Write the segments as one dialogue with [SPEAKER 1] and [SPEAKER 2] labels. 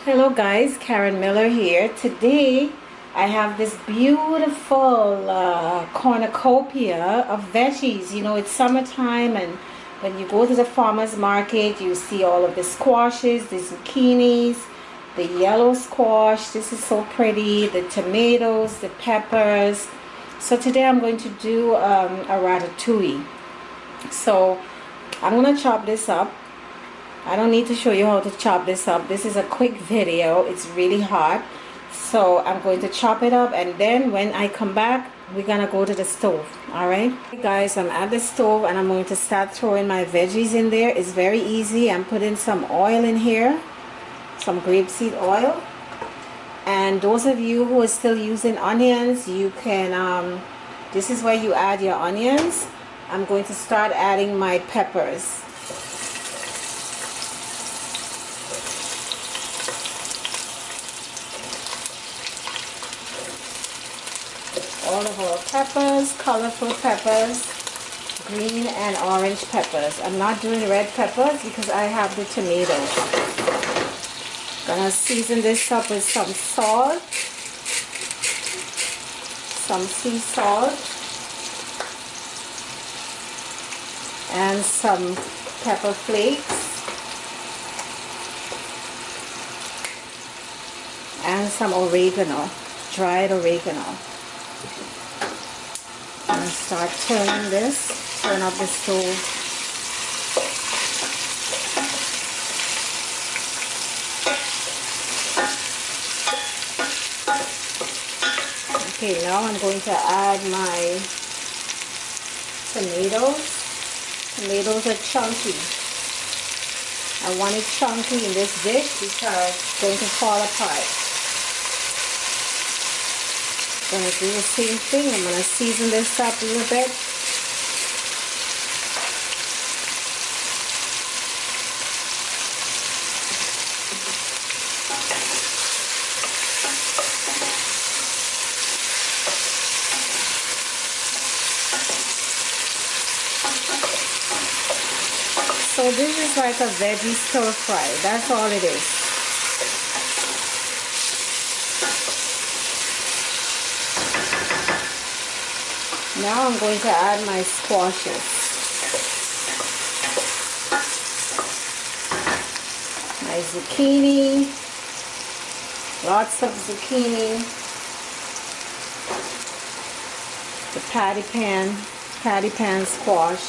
[SPEAKER 1] Hello guys, Karen Miller here. Today I have this beautiful cornucopia of veggies. You know, it's summertime, and when you go to the farmer's market, you see all of the squashes, the zucchinis, the yellow squash. This is so pretty. The tomatoes, the peppers. So today I'm going to do a ratatouille. So I'm going to chop this up. I don't need to show you how to chop this up. This is a quick video. It's really hot. So I'm going to chop it up, and then when I come back, we're gonna go to the stove. Alright? Hey guys, I'm at the stove and I'm going to start throwing my veggies in there. It's very easy. I'm putting some oil in here. Some grapeseed oil. And those of you who are still using onions, you can this is where you add your onions. I'm going to start adding my peppers. All of our peppers, colorful peppers, green and orange peppers. I'm not doing red peppers because I have the tomatoes. Gonna season this up with some salt, some sea salt, and some pepper flakes, and some oregano, dried oregano. I'm going to start turning this, turn up the stove. Okay, now I'm going to add my tomatoes. Tomatoes are chunky. I want it chunky in this dish because it's going to fall apart. Gonna do the same thing. I'm gonna season this up a little bit. So this is like a veggie stir fry. That's all it is. Now I'm going to add my squashes. My zucchini, lots of zucchini, the patty pan squash.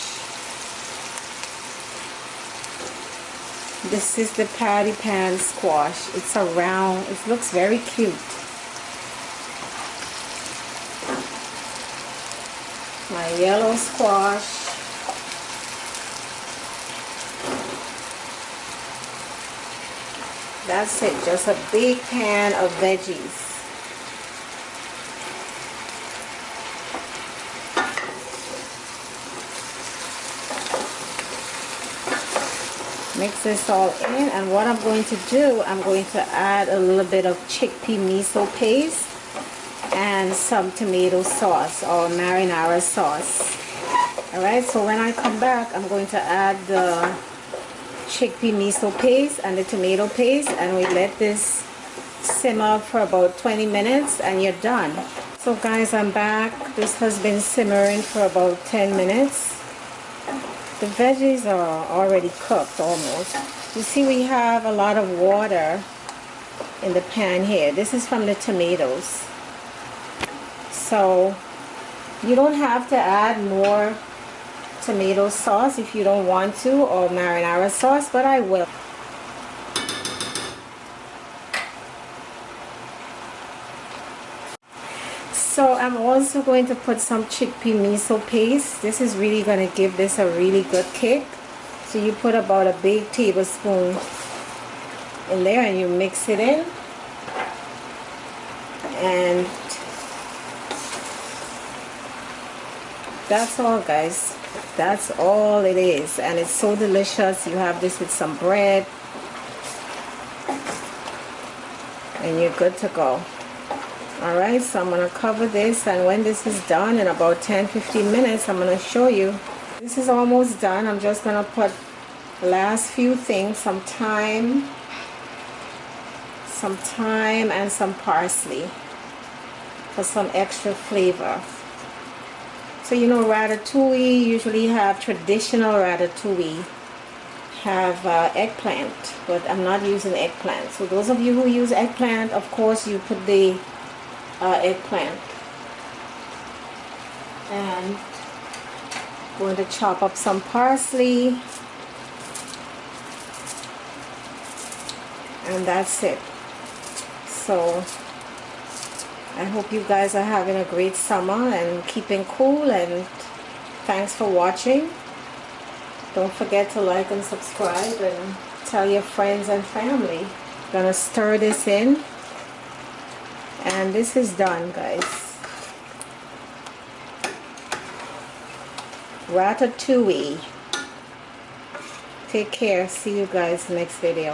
[SPEAKER 1] This is the patty pan squash. It's a round, it looks very cute. My yellow squash, that's it, just a big pan of veggies. Mix this all in, and what I'm going to do, I'm going to add a little bit of chickpea miso paste and some tomato sauce or marinara sauce. Alright, so when I come back, I'm going to add the chickpea miso paste and the tomato paste, and we let this simmer for about 20 minutes and you're done. So guys, I'm back. This has been simmering for about 10 minutes. The veggies are already cooked almost. You see, we have a lot of water in the pan here. This is from the tomatoes. So you don't have to add more tomato sauce if you don't want to, or marinara sauce, but I will. So I'm also going to put some chickpea miso paste. This is really going to give this a really good kick. So you put about a big tablespoon in there and you mix it in. And that's all, guys. That's all it is, and it's so delicious. You have this with some bread and you're good to go. Alright, so I'm going to cover this, and when this is done in about 10-15 minutes, I'm going to show you. This is almost done. I'm just going to put the last few things, some thyme, some thyme and some parsley for some extra flavor. So you know, ratatouille usually have traditional ratatouille have eggplant, but I'm not using eggplant. So those of you who use eggplant, of course you put the eggplant. And going to chop up some parsley, and that's it. So I hope you guys are having a great summer and keeping cool, and thanks for watching. Don't forget to like and subscribe and tell your friends and family. Gonna stir this in, and this is done, guys. Ratatouille. Take care. See you guys next video.